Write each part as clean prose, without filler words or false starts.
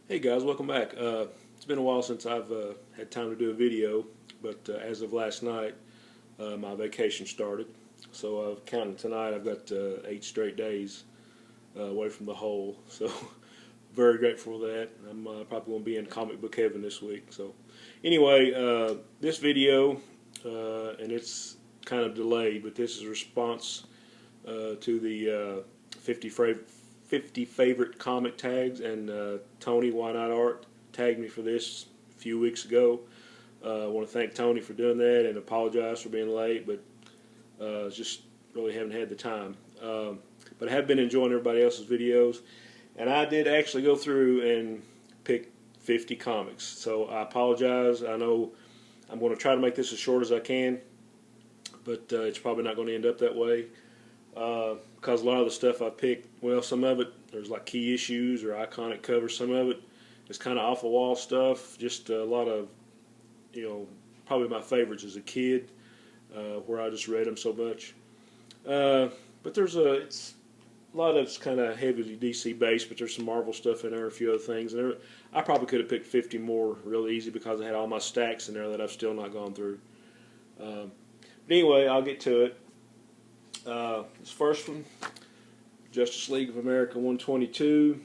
Hey guys, welcome back. It's been a while since I've had time to do a video, but as of last night, my vacation started. So I've counted tonight. I've got 8 straight days away from the hole. So very grateful for that. I'm probably going to be in comic book heaven this week. So anyway, this video, and it's kind of delayed, but this is a response to the 50 favorite comic tags, and Tony, Ynotart, tagged me for this a few weeks ago. I want to thank Tony for doing that and apologize for being late, but just really haven't had the time. But I have been enjoying everybody else's videos, and I did actually go through and pick 50 comics. So I apologize. I know I'm going to try to make this as short as I can, but it's probably not going to end up that way. Because a lot of the stuff I picked, well, some of it there's like key issues or iconic covers. Some of it is kind of off the wall stuff. Just a lot of, probably my favorites as a kid, where I just read them so much. But it's a lot of it's kind of heavily DC based, but there's some Marvel stuff in there, a few other things. And I probably could have picked 50 more real easy because I had all my stacks in there that I've still not gone through. But anyway, I'll get to it. This first one, Justice League of America 122.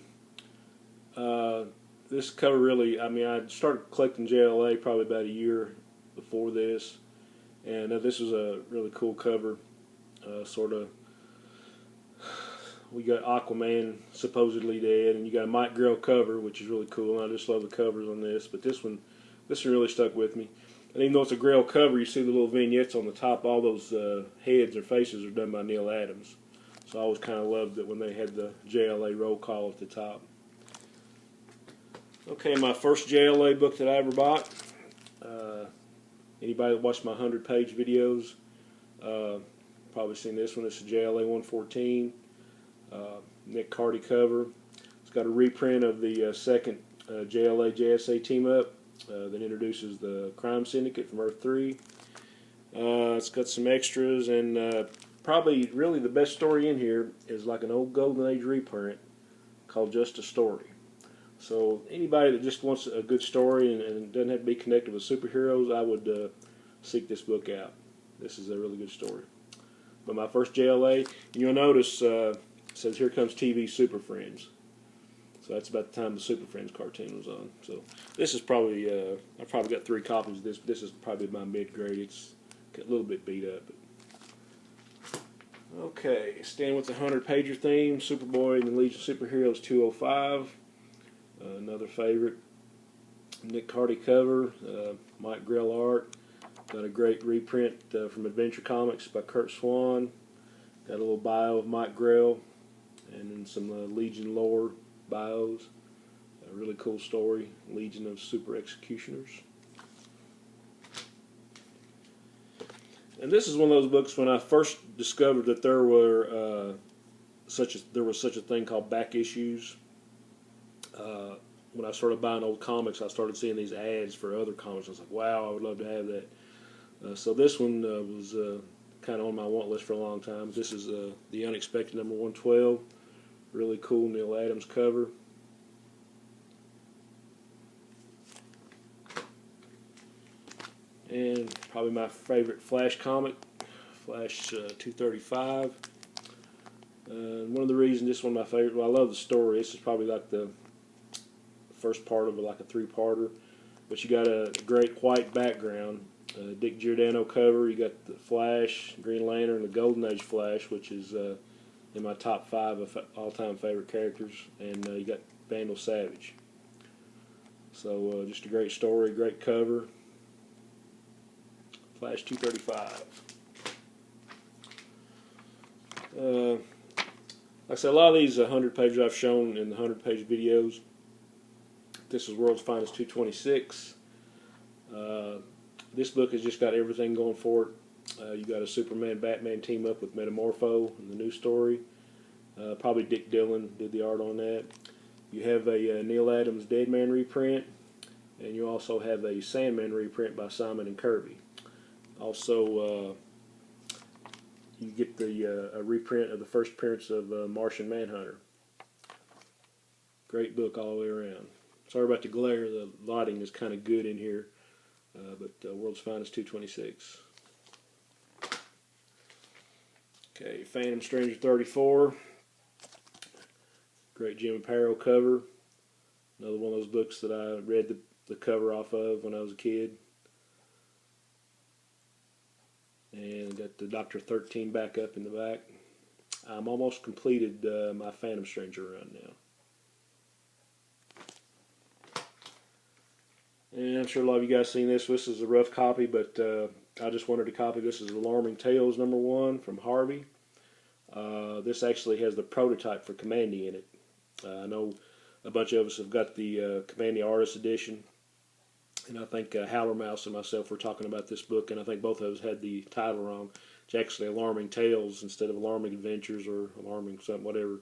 This cover really, I started collecting JLA probably about a year before this, and this was a really cool cover. We got Aquaman supposedly dead, and you got a Mike Grell cover, which is really cool, and I just love the covers on this. But this one really stuck with me. And even though it's a Grell cover, you see the little vignettes on the top. All those heads or faces are done by Neil Adams. So I always kind of loved it when they had the JLA roll call at the top. Okay, my first JLA book that I ever bought. Anybody that watched my 100-page videos probably seen this one. It's a JLA 114. Nick Carty cover. It's got a reprint of the second JLA JSA team-up. That introduces the crime syndicate from Earth 3. It's got some extras, and probably really the best story in here is like an old Golden Age reprint called Just a Story. So anybody that just wants a good story and doesn't have to be connected with superheroes, I would seek this book out. This is a really good story. But my first JLA, and you'll notice it says Here Comes TV Super Friends. So that's about the time the Super Friends cartoon was on. So this is probably, I probably got 3 copies of this. This is probably my mid-grade. It's a little bit beat up. But. Okay, staying with the 100-pager theme, Superboy and the Legion of Superheroes 205. Another favorite. Nick Carty cover, Mike Grell art. Got a great reprint from Adventure Comics by Kurt Swan. Got a little bio of Mike Grell, and then some Legion lore bios. A really cool story, Legion of Super Executioners. And this is one of those books when I first discovered that there was such a thing called back issues. When I started buying old comics, I started seeing these ads for other comics. I was like, wow, I would love to have that. So this one was kind of on my want list for a long time. This is The Unexpected number 112. Really cool Neil Adams cover. And probably my favorite Flash comic, Flash 235. One of the reasons this is one of my favorite, well, I love the story. This is probably like the first part of like a 3-parter. But you got a great white background. Dick Giordano cover. You got the Flash, Green Lantern, the Golden Age Flash, which is in my top 5 of all-time favorite characters, and you got Vandal Savage. So just a great story, great cover. Flash 235. Like I said, a lot of these 100 pages I've shown in the 100-page videos. This is World's Finest 226. This book has just got everything going for it. You got a Superman-Batman team up with Metamorpho in the new story. Probably Dick Dillon did the art on that. You have a Neil Adams Deadman reprint, and you also have a Sandman reprint by Simon and Kirby. Also, you get a reprint of the first appearance of Martian Manhunter. Great book all the way around. Sorry about the glare. The lighting is kind of good in here, but World's Finest 226. Okay, Phantom Stranger 34. Great Jim Aparo cover. Another one of those books that I read the cover off of when I was a kid. And got the Dr. 13 back up in the back. I'm almost completed my Phantom Stranger run now. And I'm sure a lot of you guys seen this. This is a rough copy, but I just wanted to copy. This is Alarming Tales #1 from Harvey. This actually has the prototype for Commandy in it. I know a bunch of us have got the Commandy Artist Edition, and I think Howler Mouse and myself were talking about this book, and I think both of us had the title wrong. It's actually Alarming Tales instead of Alarming Adventures or Alarming something, whatever.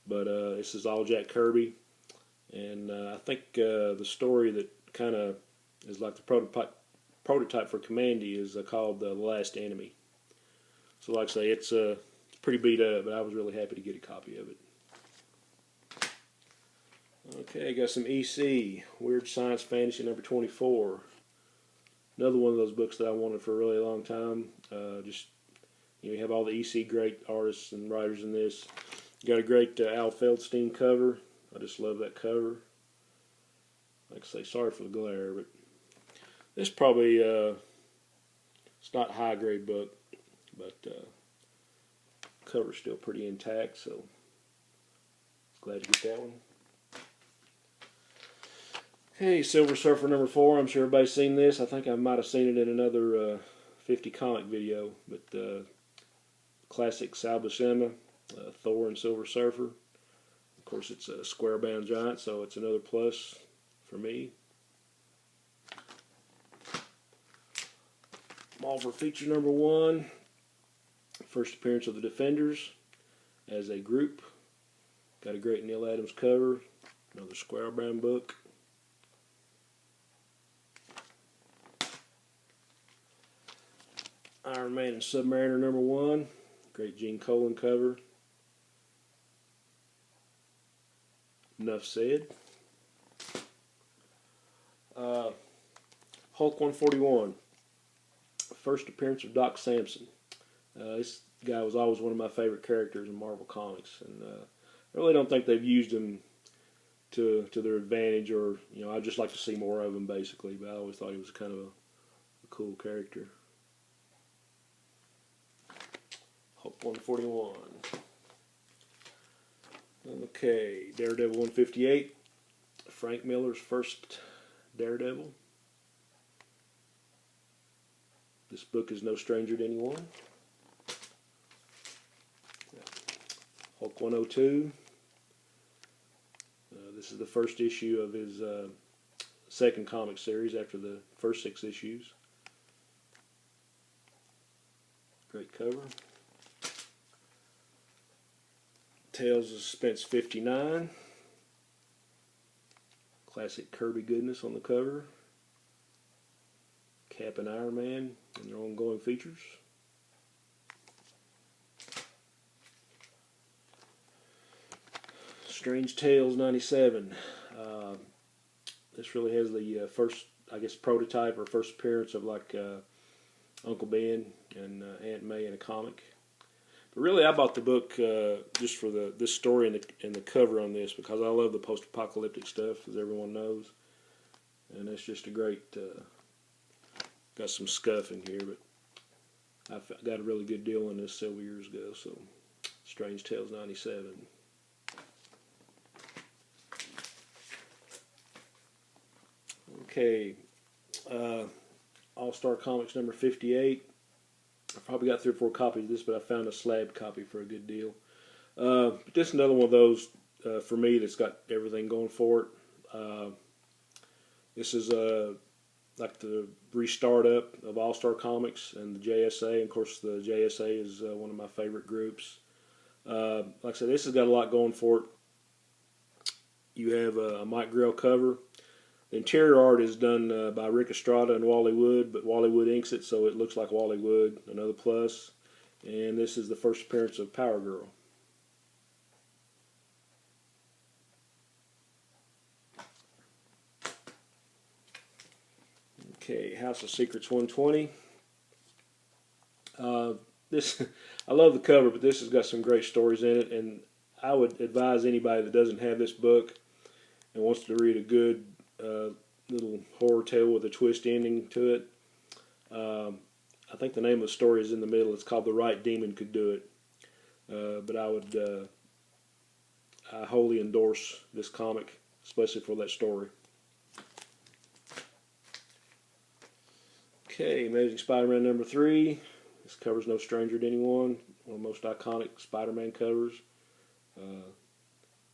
But this is all Jack Kirby, and I think the story that kind of is like the prototype for Commandy is called The Last Enemy. So like I say, it's pretty beat up, but I was really happy to get a copy of it. Okay, got some EC, Weird Science Fantasy #24. Another one of those books that I wanted for a really long time. You have all the EC great artists and writers in this. Got a great Al Feldstein cover. I just love that cover. Like I say, sorry for the glare, but this probably it's not a high grade book, but cover's still pretty intact, so glad to get that one. Hey, Silver Surfer #4. I'm sure everybody's seen this. I think I might have seen it in another 50 comic video, but classic Sal Buscema, Thor and Silver Surfer. Of course, it's a square bound giant, so it's another plus for me. Marvel feature #1. First appearance of the Defenders as a group. Got a great Neil Adams cover. Another square bound book. Iron Man and Submariner #1. Great Gene Colan cover. Enough said. Hulk 141. First appearance of Doc Samson. This guy was always one of my favorite characters in Marvel Comics, and I really don't think they've used him to their advantage, or I'd just like to see more of him basically. But I always thought he was kind of a cool character. Hulk 141. Okay, Daredevil 158. Frank Miller's first Daredevil. This book is no stranger to anyone. Hulk 102. This is the first issue of his second comic series after the first 6 issues. Great cover. Tales of Suspense 59. Classic Kirby goodness on the cover. Cap and Iron Man and their ongoing features. Strange Tales 97. This really has the first, I guess, prototype or first appearance of like Uncle Ben and Aunt May in a comic. But really, I bought the book just for this story and the cover on this, because I love the post-apocalyptic stuff, as everyone knows. And it's just a great. Got some scuff in here, but I got a really good deal on this several years ago. So, Strange Tales 97. Okay, All-Star Comics #58. I probably got 3 or 4 copies of this, but I found a slab copy for a good deal. Just another one of those for me that's got everything going for it. This is like the restart up of All-Star Comics and the JSA. And of course, the JSA is one of my favorite groups. Like I said, this has got a lot going for it. You have a Mike Grell cover. The interior art is done by Rick Estrada and Wally Wood, but Wally Wood inks it, so it looks like Wally Wood, another plus. And this is the first appearance of Power Girl. Okay, House of Secrets 120. This I love the cover, but this has got some great stories in it, and I would advise anybody that doesn't have this book and wants to read a good little horror tale with a twist ending to it. I think the name of the story is in the middle. It's called The Right Demon Could Do It. But I wholly endorse this comic, especially for that story. Okay, Amazing Spider-Man number 3. This cover's no stranger to anyone. One of the most iconic Spider-Man covers.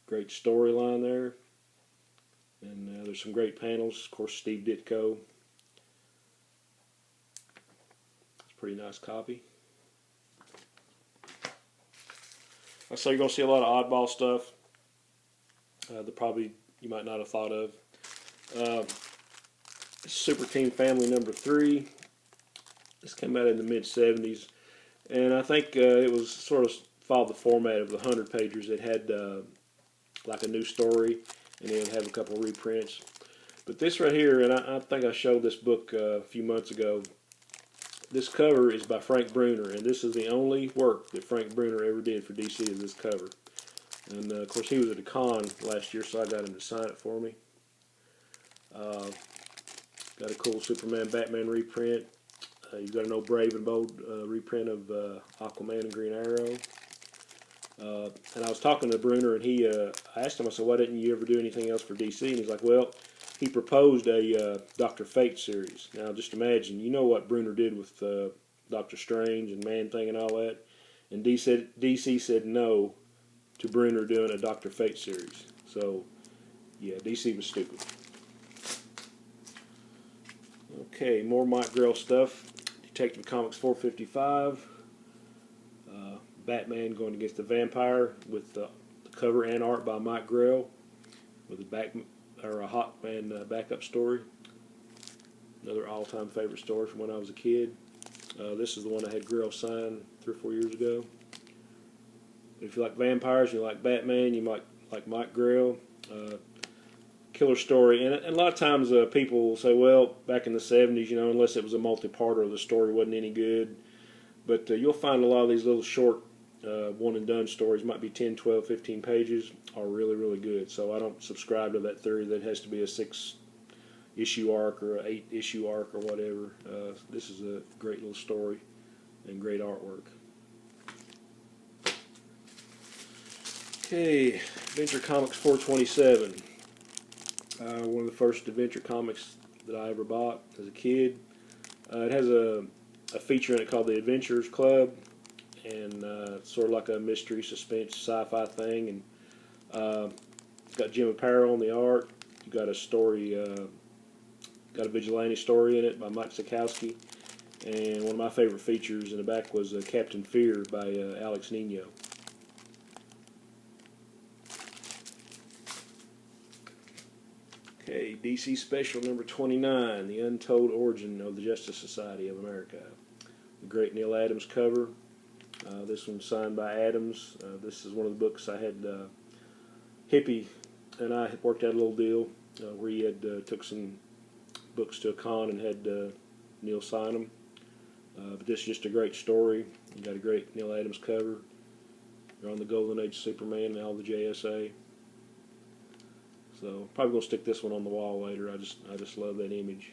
Great storyline there. And there's some great panels. Of course, Steve Ditko. It's a pretty nice copy. So you're going to see a lot of oddball stuff that probably you might not have thought of. Super Team Family number 3. This came out in the mid-'70s, and I think it was sort of followed the format of the 100-pagers. It had like a new story, and it would have a couple of reprints. But this right here, and I think I showed this book a few months ago. This cover is by Frank Bruner, and this is the only work that Frank Bruner ever did for DC is this cover. And of course, he was at a con last year, so I got him to sign it for me. Got a cool Superman Batman reprint. You've got an old Brave and Bold reprint of Aquaman and Green Arrow. And I was talking to Bruner, and I asked him, I said, why didn't you ever do anything else for DC? And he's like, well, he proposed a Dr. Fate series. Now, just imagine, you know what Bruner did with Doctor Strange and Man-Thing and all that. And DC said no to Bruner doing a Dr. Fate series. So, yeah, DC was stupid. Okay, more Mike Grell stuff. Detective Comics 455. Batman going against the vampire with the cover and art by Mike Grell with a Hawkman backup story. Another all-time favorite story from when I was a kid. This is the one I had Grell sign 3 or 4 years ago. If you like vampires, you like Batman, you might like Mike Grell. Killer story, and a lot of times people will say, well, back in the 70s, unless it was a multi-parter, the story wasn't any good. But you'll find a lot of these little short one-and-done stories, might be 10, 12, 15 pages, are really, really good. So I don't subscribe to that theory that it has to be a 6-issue arc or an 8-issue arc or whatever. This is a great little story and great artwork. Okay, Adventure Comics 427. One of the first adventure comics that I ever bought as a kid. It has a feature in it called the Adventurers Club, and it's sort of like a mystery, suspense, sci-fi thing. And it's got Jim Aparo on the art. You got a story, got a vigilante story in it by Mike Sekowsky. And one of my favorite features in the back was Captain Fear by Alex Nino. Okay, DC Special number 29, The Untold Origin of the Justice Society of America. The great Neil Adams cover. This one's signed by Adams. This is one of the books I had, Hippie and I had worked out a little deal where he had took some books to a con and had Neil sign them. But this is just a great story. You got a great Neil Adams cover. You're on the Golden Age Superman and all the JSA. So probably gonna stick this one on the wall later. I just love that image.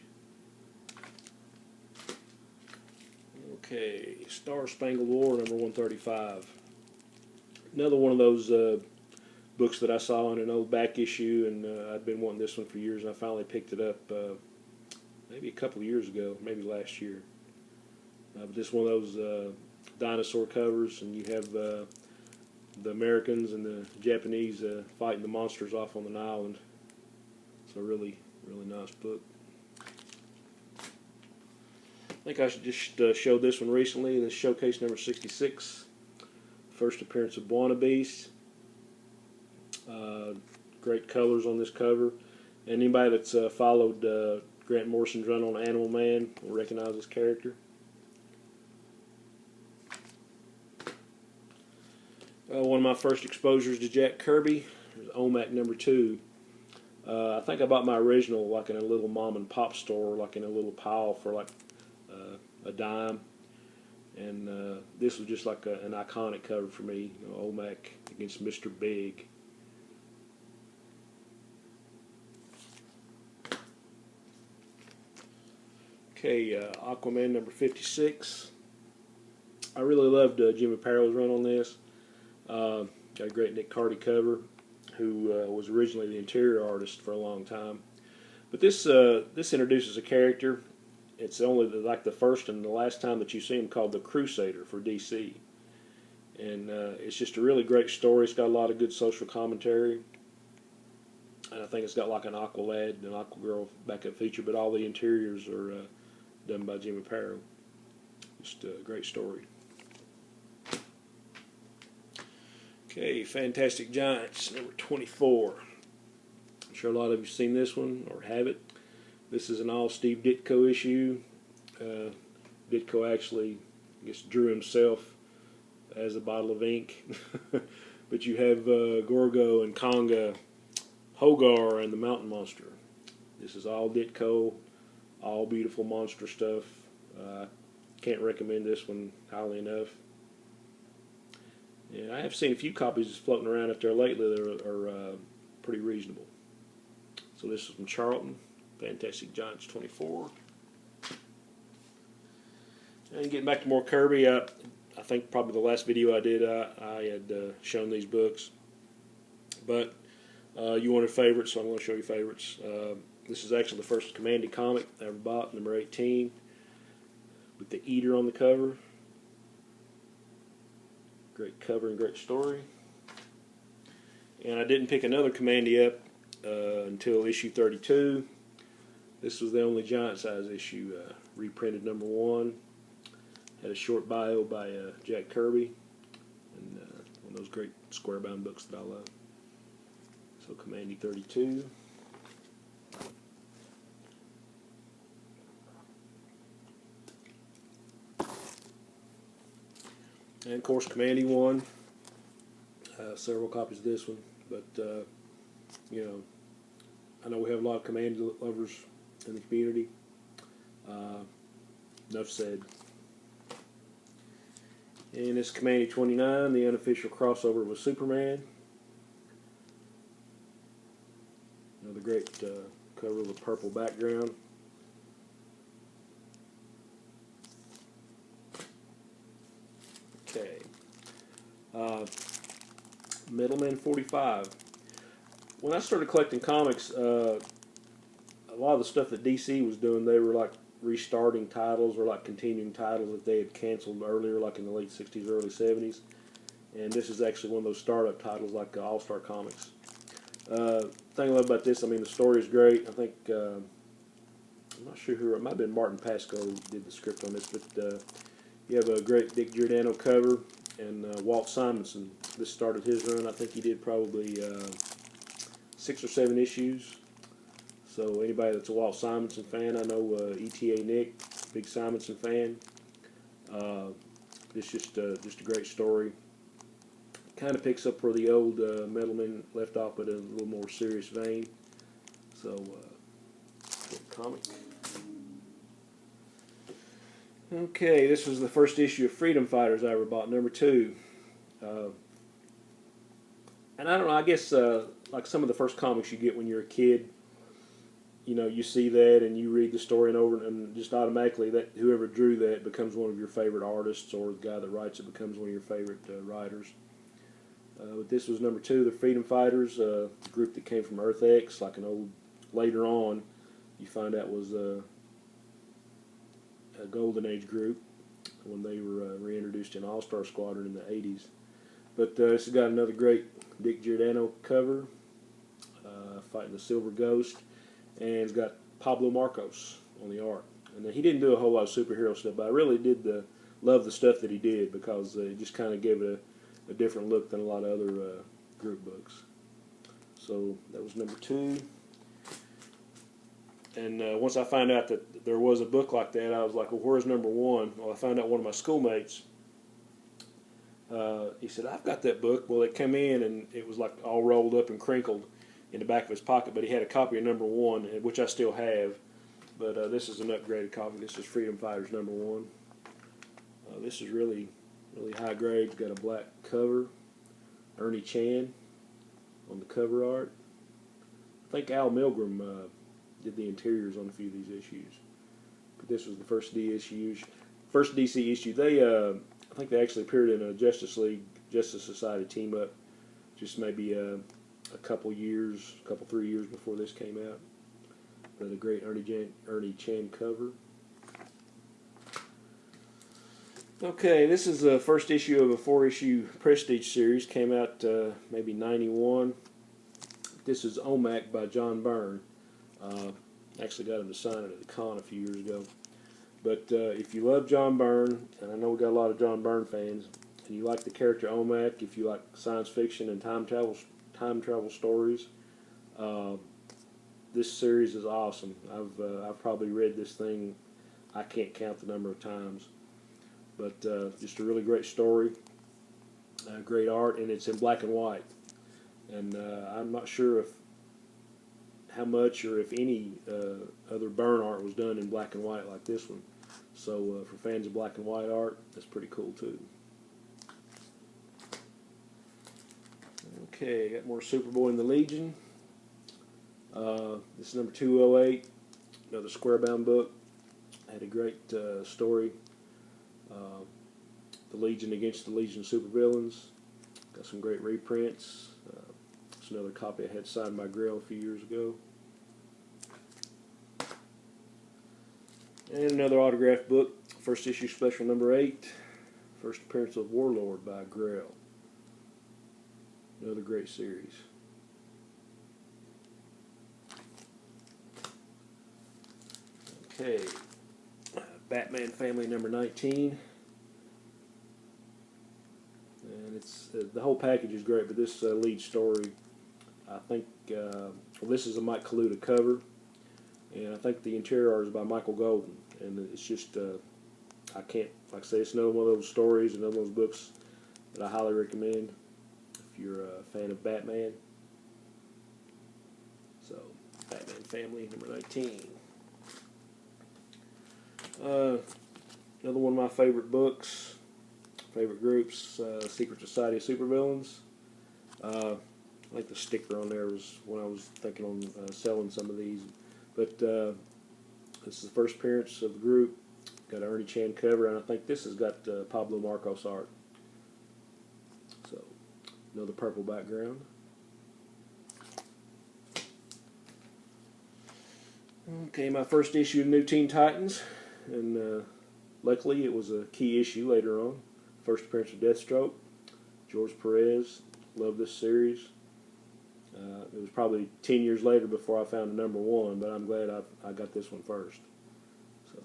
Okay, Star Spangled War number 135. Another one of those books that I saw in an old back issue, and I'd been wanting this one for years, and I finally picked it up maybe a couple of years ago, maybe last year. But this is one of those dinosaur covers, and you have the Americans and the Japanese fighting the monsters off on an island. It's a really, really nice book. I think I should just show this one recently. This showcase number 66. First appearance of Buona Beast. Great colors on this cover. And anybody that's followed Grant Morrison's run on Animal Man will recognize this character. One of my first exposures to Jack Kirby is OMAC number 2. I think I bought my original like in a little mom and pop store, like in a little pile for like a dime. And this was just like an iconic cover for me, you know, Olmec against Mr. Big. Okay, Aquaman number 56. I really loved Jim Apparel's run on this. Got a great Nick Carty cover, who was originally the interior artist for a long time. But this introduces a character. It's only like the first and the last time that you see him, called the Crusader for DC. And it's just a really great story. It's got a lot of good social commentary. And I think it's got like an Aqualad and Aquagirl backup feature, but all the interiors are done by Jim Apparel. Just a great story. Okay, Fantastic Giants, number 24. I'm sure a lot of you have seen this one or have it. This is an all Steve Ditko issue. Ditko actually, I guess, drew himself as a bottle of ink. But you have Gorgo and Conga, Hogar, and the Mountain Monster. This is all Ditko, all beautiful monster stuff. Can't recommend this one highly enough. And I have seen a few copies floating around up there lately that are pretty reasonable. So this is from Charlton, Fantastic Giants 24. And getting back to more Kirby, I think probably the last video I did, I had shown these books. But you wanted favorites, so I'm going to show you favorites. This is actually the first Commandy comic I ever bought, number 18, with the Eater on the cover. Great cover and great story. And I didn't pick another Commandy up until issue 32. This was the only giant size issue, reprinted number 1. Had a short bio by Jack Kirby, and one of those great square bound books that I love. So Commandy 32. And of course Commandy 1. Several copies of this one, but you know, I know we have a lot of Commandy lovers in the community. Enough said. And this Commandy 29, the unofficial crossover with Superman. Another great cover with a purple background. Okay. Middleman 45. When I started collecting comics, a lot of the stuff that DC was doing, they were like restarting titles or like continuing titles that they had canceled earlier, like in the late 60s, early 70s. And this is actually one of those startup titles, like All-Star Comics. Thing I love about this, I mean, the story is great. I think, I'm not sure who, it might have been Martin Pasco who did the script on this, but you have a great Dick Giordano cover, and Walt Simonson. This started his run. I think he did probably 6 or 7 issues. So anybody that's a Walt Simonson fan, I know ETA Nick, big Simonson fan. This just a great story. Kind of picks up where the old Metalman left off, but in a little more serious vein. So, comic. Okay, this was the first issue of Freedom Fighters I ever bought, number 2. And I don't know, I guess like some of the first comics you get when you're a kid, you know, you see that and you read the story and just automatically that whoever drew that becomes one of your favorite artists, or the guy that writes it becomes one of your favorite writers. But this was number 2, the Freedom Fighters, the group that came from Earth X, like an old, later on, you find out was a Golden Age group when they were reintroduced in All-Star Squadron in the 80s. But this has got another great Dick Giordano cover, fighting the Silver Ghost, and it's got Pablo Marcos on the art. And he didn't do a whole lot of superhero stuff, but I really did love the stuff that he did, because it just kind of gave it a different look than a lot of other group books. So that was number 2. And once I found out that there was a book like that, I was like, well, where's number 1? Well, I found out one of my schoolmates, he said, I've got that book. Well, it came in and it was like all rolled up and crinkled. in the back of his pocket, but he had a copy of #1, which I still have. But this is an upgraded copy. This is Freedom Fighters #1. This is really high grade. It's got a black cover. Ernie Chan on the cover art. I think Al Milgrom did the interiors on a few of these issues. But this was the first DC issue. They, I think they actually appeared in a Justice Society team up, just maybe a couple 3 years before this came out. But a great Ernie Chan cover. Okay, this is the first issue of a 4-issue Prestige series. Came out maybe '91. This is OMAC by John Byrne. Actually got him to sign it at the con a few years ago. But if you love John Byrne, and I know we got a lot of John Byrne fans, and you like the character OMAC, if you like science fiction and time travel stories, this series is awesome. I've probably read this thing, I can't count the number of times. But just a really great story, great art, and it's in black and white. And I'm not sure how much or if any other Byrne art was done in black and white like this one. So for fans of black and white art, that's pretty cool too. Okay, got more Superboy and the Legion. This is number 208, another square-bound book. Had a great story. The Legion against the Legion supervillains. Got some great reprints. It's another copy I had signed by Grail a few years ago. And another autographed book, first issue special number 8, first appearance of Warlord by Grail. Another great series. Okay, Batman Family number 19. And it's the whole package is great, but this lead story, I think, well, this is a Mike Kaluta cover, and I think the interior art is by Michael Golden, and it's just, I can't, like I say, it's another one of those stories, another one of those books that I highly recommend if you're a fan of Batman. So, Batman Family number 19. Another one of my favorite books, favorite groups, Secret Society of Supervillains. I think the sticker on there was when I was thinking on selling some of these. But this is the first appearance of the group. Got an Ernie Chan cover, and I think this has got Pablo Marcos art. So, another purple background. Okay, my first issue of New Teen Titans, and luckily it was a key issue later on. First appearance of Deathstroke, George Perez. Love this series. It was probably 10 years later before I found a #1, but I'm glad I got this one first. So,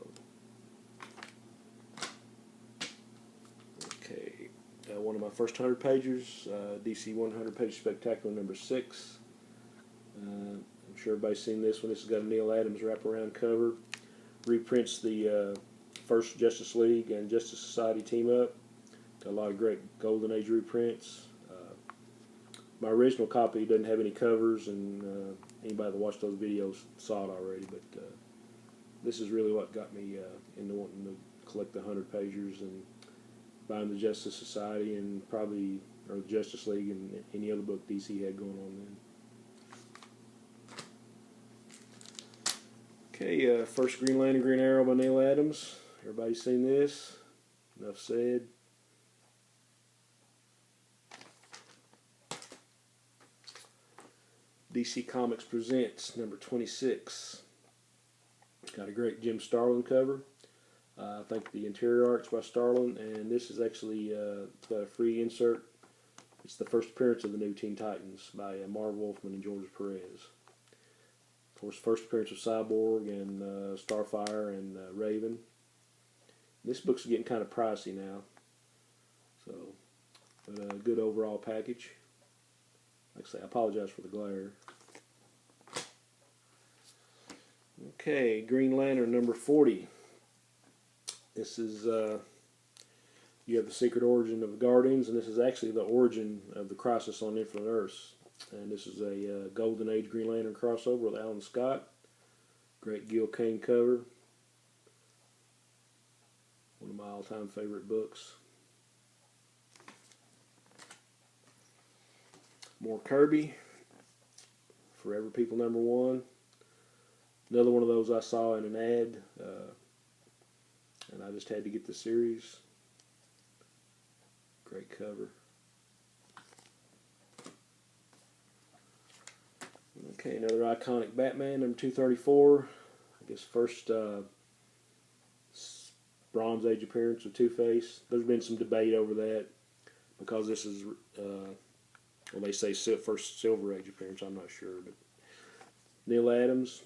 okay, one of my first 100 pages, DC 100 page spectacular number 6. I'm sure everybody's seen this one. This has got a Neil Adams wraparound cover. Reprints the first Justice League and Justice Society team up. Got a lot of great Golden Age reprints. My original copy doesn't have any covers, and anybody that watched those videos saw it already, but this is really what got me into wanting to collect the 100 pagers and buying the Justice Society and probably, or the Justice League and any other book DC had going on then. Okay, first Green Lantern, Green Arrow by Neil Adams. Everybody's seen this. Enough said. DC Comics Presents number 26. Got a great Jim Starlin cover. I think the interior art's by Starlin, and this is actually got a free insert. It's the first appearance of the New Teen Titans by Marv Wolfman and George Perez. Of course, first appearance of Cyborg and Starfire and Raven. This book's getting kind of pricey now, so but a good overall package. Like I say, I apologize for the glare. Okay, Green Lantern number 40. This is, you have the secret origin of the Guardians, and this is actually the origin of the Crisis on Infinite Earths. And this is a Golden Age Green Lantern crossover with Alan Scott. Great Gil Kane cover. One of my all-time favorite books. More Kirby. Forever People #1. Another one of those I saw in an ad, and I just had to get the series. Great cover. Okay, another iconic Batman, #234. I guess first Bronze Age appearance of Two-Face. There's been some debate over that because this is, well, they say first Silver Age appearance. I'm not sure, but Neil Adams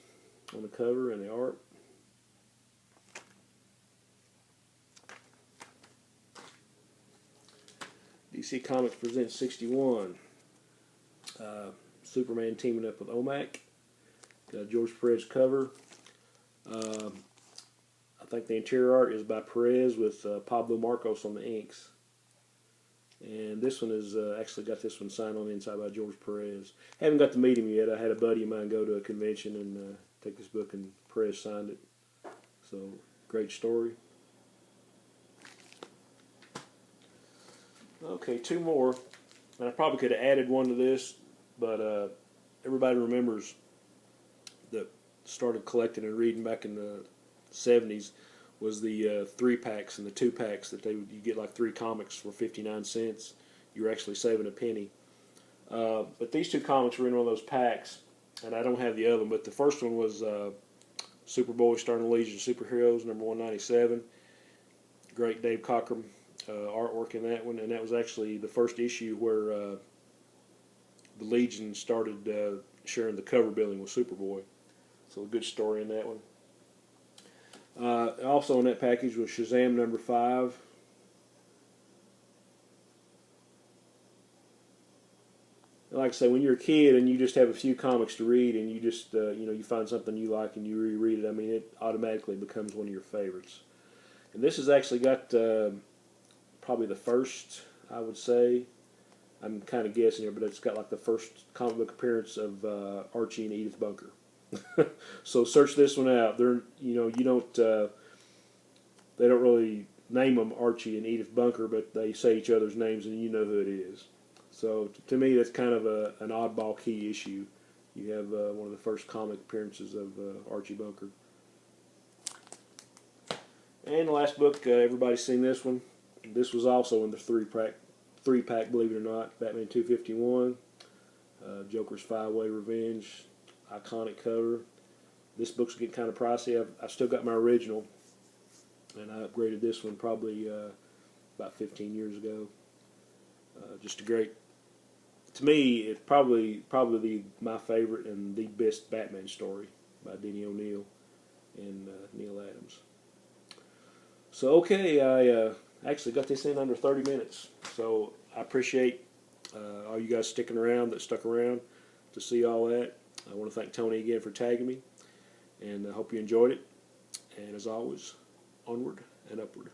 on the cover and the art. DC Comics presents 61. Superman teaming up with OMAC. Got George Perez cover. I think the interior art is by Perez with Pablo Marcos on the inks. And this one is actually got this one signed on the inside by George Perez. Haven't got to meet him yet. I had a buddy of mine go to a convention and take this book, and Perez signed it. So, great story. Okay, two more. And I probably could have added one to this, but everybody remembers that started collecting and reading back in the 70s was the 3-packs and the 2-packs that you get like 3 comics for 59 cents. You were actually saving a penny. But these 2 comics were in one of those packs, and I don't have the other one, but the first one was Superboy starring the Legion of Superheroes, #197. Great Dave Cockrum artwork in that one, and that was actually the first issue where the Legion started sharing the cover billing with Superboy. So a good story in that one. Also in that package was Shazam #5. Like I say, when you're a kid and you just have a few comics to read, and you just you find something you like and you reread it, I mean, it automatically becomes one of your favorites. And this has actually got probably the first, I would say, I'm kind of guessing here, but it's got like the first comic book appearance of Archie and Edith Bunker. So search this one out. They're you don't they don't really name them Archie and Edith Bunker, but they say each other's names and you know who it is. So to me, that's kind of an oddball key issue. You have one of the first comic appearances of Archie Bunker. And the last book, everybody's seen this one. This was also in the 3-pack, believe it or not. Batman 251, Joker's 5-Way Revenge, iconic cover. This book's getting kind of pricey. I've still got my original, and I upgraded this one probably about 15 years ago. Just a great, to me, it's probably my favorite and the best Batman story by Denny O'Neil and Neil Adams. So okay, I actually got this in under 30 minutes. So I appreciate all you guys sticking around that stuck around to see all that. I want to thank Tony again for tagging me, and I hope you enjoyed it. And as always, onward and upward.